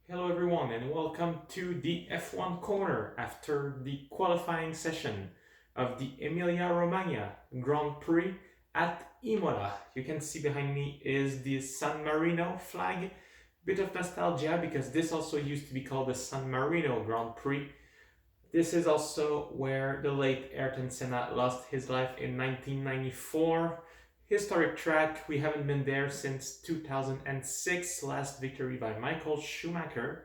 Hello everyone and welcome to the F1 Corner after the qualifying session of the Emilia Romagna Grand Prix at Imola. You can see behind me is the San Marino flag. Bit of nostalgia because this also used to be called the San Marino Grand Prix. This is also where the late Ayrton Senna lost his life in 1994. Historic track, we haven't been there since 2006, last victory by Michael Schumacher.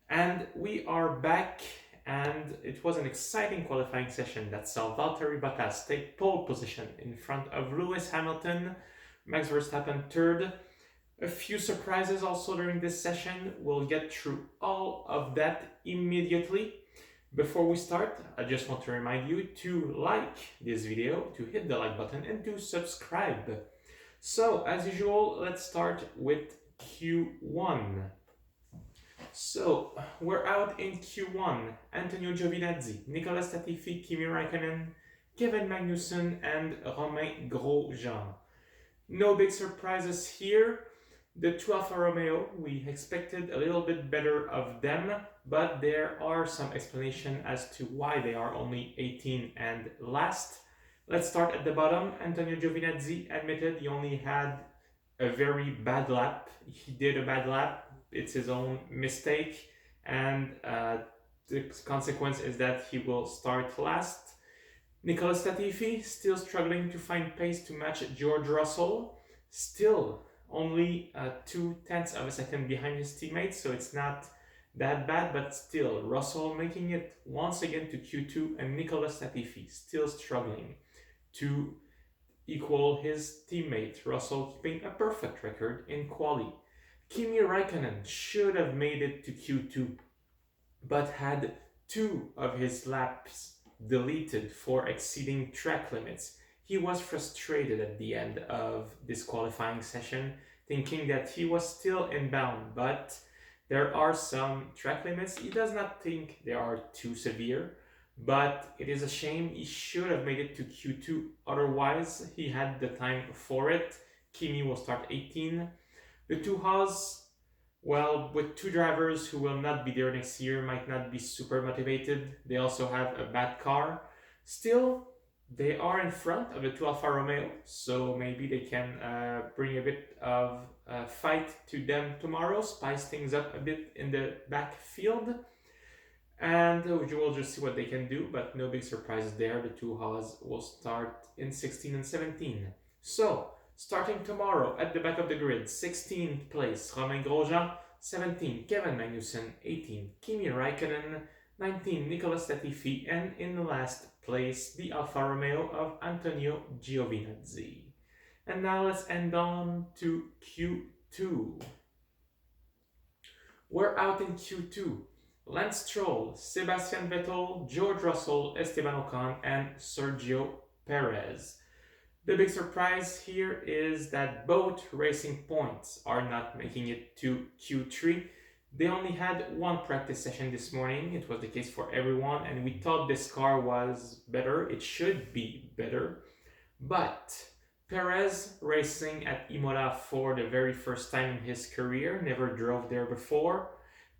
And we are back, and it was an exciting qualifying session that saw Valtteri Bottas take pole position in front of Lewis Hamilton, Max Verstappen third. A few surprises also during this session. We'll get through all of that immediately. Before we start, I just want to remind you to like this video, to hit the like button, and to subscribe. So, as usual, let's start with Q1. So, we're out in Q1. Antonio Giovinazzi, Nicolas Latifi, Kimi Raikkonen, Kevin Magnussen, and Romain Grosjean. No big surprises here. The two Alfa Romeo, we expected a little bit better of them, but there are some explanation as to why they are only 18 and last. Let's start at the bottom. Antonio Giovinazzi admitted he only had a very bad lap. He did a bad lap. It's his own mistake, and the consequence is that he will start last. Nicolas Latifi still struggling to find pace to match George Russell. Still only 0.2 of a second behind his teammates, so it's not that bad, but still Russell making it once again to Q2, and Nicolas Latifi still struggling to equal his teammate Russell, keeping a perfect record in quali. Kimi Raikkonen should have made it to Q2, but had two of his laps deleted for exceeding track limits. He was frustrated at the end of this qualifying session, thinking that he was still inbound, but there are some track limits. He does not think they are too severe, but it is a shame. He should have made it to Q2, otherwise he had the time for it. Kimi will start 18. The two Haas, well, with two drivers who will not be there next year, might not be super motivated. They also have a bad car. Still, they are in front of the two Alfa Romeo, so maybe they can bring a bit of fight to them tomorrow, spice things up a bit in the backfield. And you will just see what they can do, but no big surprises there. The two Haas will start in 16 and 17. So, starting tomorrow at the back of the grid, 16th place, Romain Grosjean, 17, Kevin Magnussen, 18, Kimi Raikkonen, 19, Nicolas Latifi, and in the last place, the Alfa Romeo of Antonio Giovinazzi. And now let's end on to Q2. We're out in Q2. Lance Stroll, Sebastian Vettel, George Russell, Esteban Ocon, and Sergio Perez. The big surprise here is that both racing points are not making it to Q3. They only had one practice session this morning. It was the case for everyone, and we thought this car was better. It should be better. But Perez, racing at Imola for the very first time in his career, never drove there before.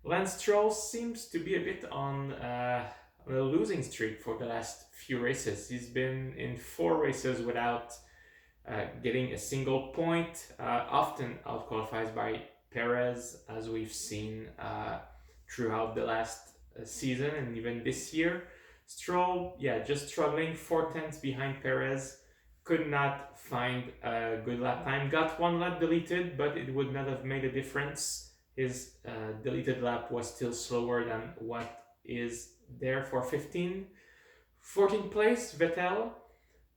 Lance Stroll seems to be a bit on a losing streak for the last few races. He's been in 4 races without getting a single point, often out-qualified by Perez, as we've seen throughout the last season and even this year. Stroll, just struggling, 0.4 behind Perez, could not find a good lap time. Got one lap deleted, but it would not have made a difference. His deleted lap was still slower than what is there for 15. 14th place, Vettel,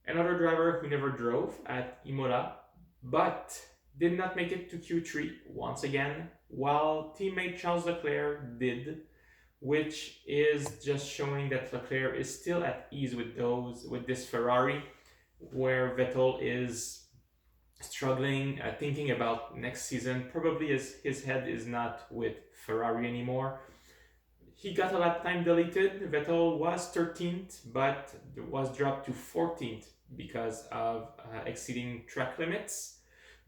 another driver who never drove at Imola, but did not make it to Q3 once again, while teammate Charles Leclerc did, which is just showing that Leclerc is still at ease with this Ferrari, where Vettel is struggling, thinking about next season, probably as his head is not with Ferrari anymore. He got a lap time deleted. Vettel was 13th, but was dropped to 14th because of exceeding track limits.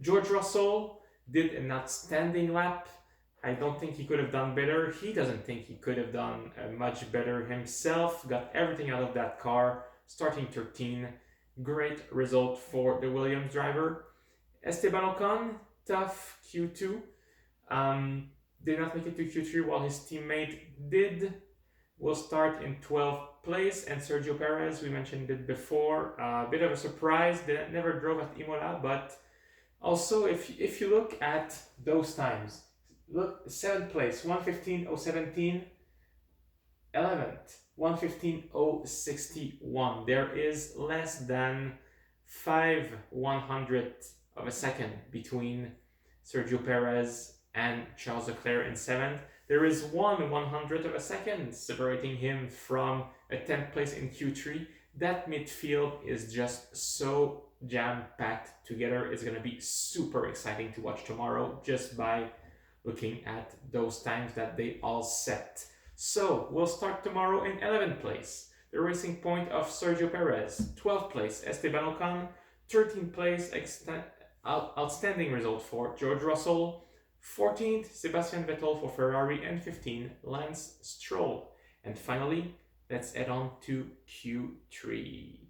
George Russell did an outstanding lap, I don't think he could have done better. He doesn't think he could have done much better himself. Got everything out of that car, starting 13. Great result for the Williams driver. Esteban Ocon, tough Q2. Did not make it to Q3 while his teammate did. Will start in 12th place, and Sergio Perez, we mentioned it before, a bit of a surprise. They never drove at Imola, but also if you look at those times, look, 7th place, 1:15.017, 11th, 1:15.061. There is less than 5/100th of a second between Sergio Perez and Charles Leclerc in 7th. There is 1/100th of a second separating him from a 10th place in Q3. That midfield is just so jam-packed together. It's going to be super exciting to watch tomorrow just by looking at those times that they all set. So we'll start tomorrow in 11th place. The racing point of Sergio Perez. 12th place, Esteban Ocon. 13th place, outstanding result for George Russell. 14th, Sebastian Vettel for Ferrari, and 15th, Lance Stroll. And finally, let's head on to Q3.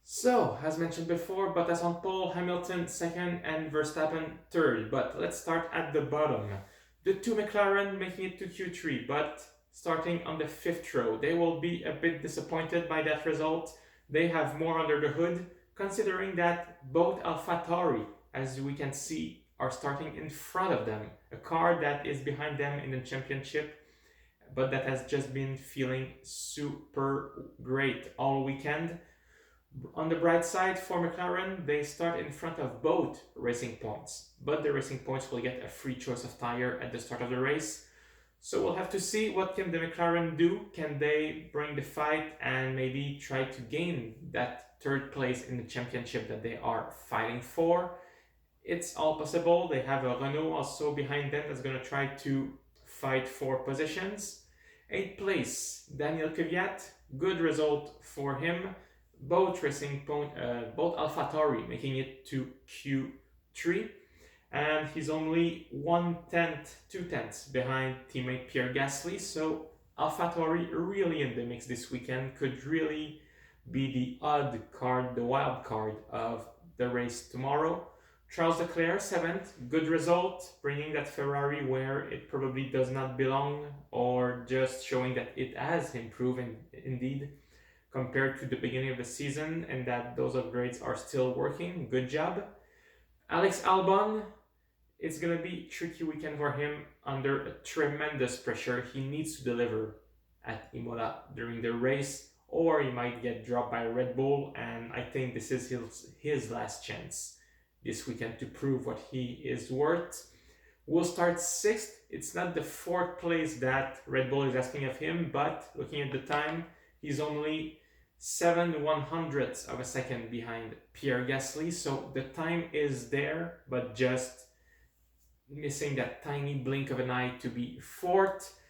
So, as mentioned before, Bottas on pole, Hamilton second, and Verstappen third. But let's start at the bottom. The two McLaren making it to Q3, but starting on the 5th row. They will be a bit disappointed by that result. They have more under the hood, considering that both AlphaTauri, as we can see, are starting in front of them. A car that is behind them in the championship, but that has just been feeling super great all weekend. On the bright side for McLaren, they start in front of both racing points, but the racing points will get a free choice of tire at the start of the race. So we'll have to see what can the McLaren do. Can they bring the fight and maybe try to gain that 3rd place in the championship that they are fighting for? It's all possible. They have a Renault also behind them that's going to try to fight for positions. 8th place, Daniel Kvyat. Good result for him. Both AlphaTauri making it to Q3. And he's only 2/10 behind teammate Pierre Gasly. So AlphaTauri really in the mix this weekend, could really be the odd card, the wild card of the race tomorrow. Charles Leclerc 7th, good result, bringing that Ferrari where it probably does not belong, or just showing that it has improved indeed compared to the beginning of the season, and that those upgrades are still working. Good job. Alex Albon, it's going to be a tricky weekend for him under a tremendous pressure. He needs to deliver at Imola during the race, or he might get dropped by Red Bull, and I think this is his last chance this weekend to prove what he is worth. Will start 6th. It's not the 4th place that Red Bull is asking of him, but looking at the time, he's only 7/100ths of a second behind Pierre Gasly, so the time is there, but just missing that tiny blink of an eye to be 4th.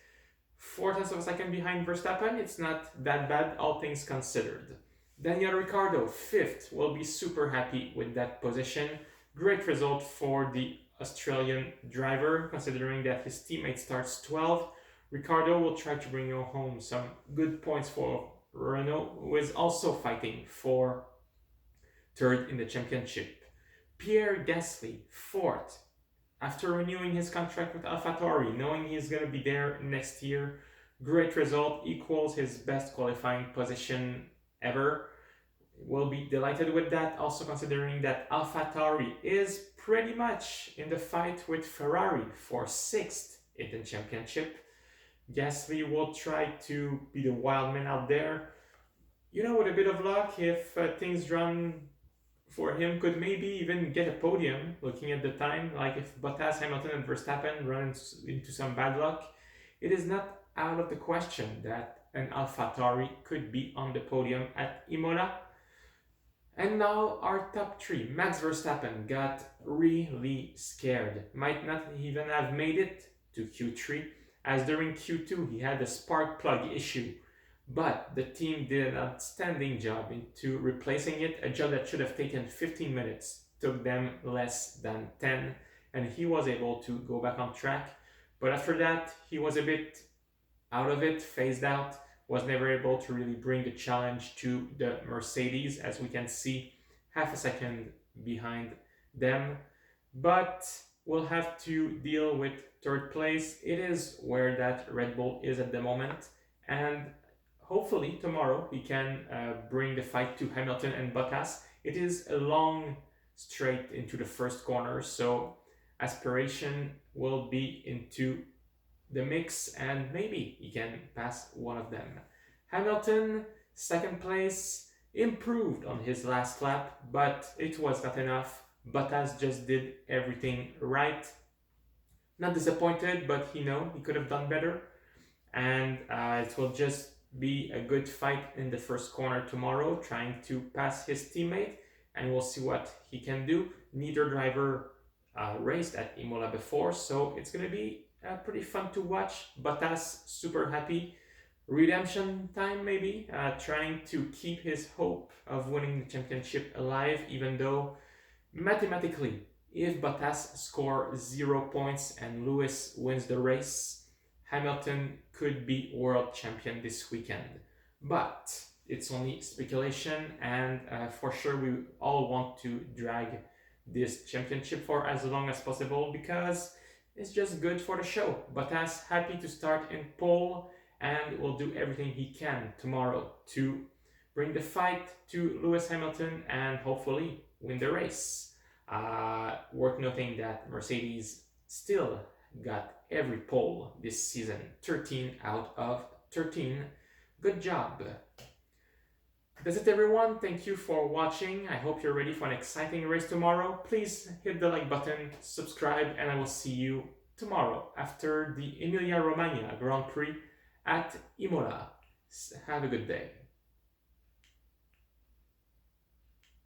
4/10 of a second behind Verstappen. It's not that bad, all things considered. Daniel Ricciardo, 5th, will be super happy with that position. Great result for the Australian driver, considering that his teammate starts 12th. Ricciardo will try to bring home some good points for Renault, who is also fighting for 3rd in the championship. Pierre Gasly, 4th. After renewing his contract with AlphaTauri, knowing he's going to be there next year, great result, equals his best qualifying position ever. Will be delighted with that, also considering that AlphaTauri is pretty much in the fight with Ferrari for 6th in the championship. Gasly will try to be the wild man out there. You know, with a bit of luck, if things run for him, could maybe even get a podium, looking at the time. Like if Bottas, Hamilton, and Verstappen run into some bad luck, it is not out of the question that an AlphaTauri could be on the podium at Imola. And now our top 3. Max Verstappen got really scared. Might not even have made it to Q3, as during Q2 he had a spark plug issue. But the team did an outstanding job into replacing it, a job that should have taken 15 minutes, took them less than 10. and he was able to go back on track. But after that, he was a bit out of it, phased out, was never able to really bring the challenge to the Mercedes, as we can see, half a second behind them. But we'll have to deal with third place. It is where that Red Bull is at the moment, and hopefully tomorrow he can bring the fight to Hamilton and Bottas. It is a long straight into the first corner, so aspiration will be into the mix, and maybe he can pass one of them. Hamilton, second place, improved on his last lap, but it was not enough. Bottas just did everything right. Not disappointed, but he could have done better. And it will just be a good fight in the first corner tomorrow, trying to pass his teammate, and we'll see what he can do. Neither driver raced at Imola before, so it's going to be pretty fun to watch. Bottas super happy. Redemption time maybe, trying to keep his hope of winning the championship alive, even though mathematically, if Bottas scores 0 points and Lewis wins the race, Hamilton could be world champion this weekend. But it's only speculation, and for sure we all want to drag this championship for as long as possible because it's just good for the show. Bottas happy to start in pole and will do everything he can tomorrow to bring the fight to Lewis Hamilton and hopefully win the race. Worth noting that Mercedes still got every pole this season, 13 out of 13. Good job. That's it everyone, thank you for watching. I hope you're ready for an exciting race tomorrow. Please hit the like button, subscribe, and I will see you tomorrow after the Emilia Romagna Grand Prix at Imola. Have a good day.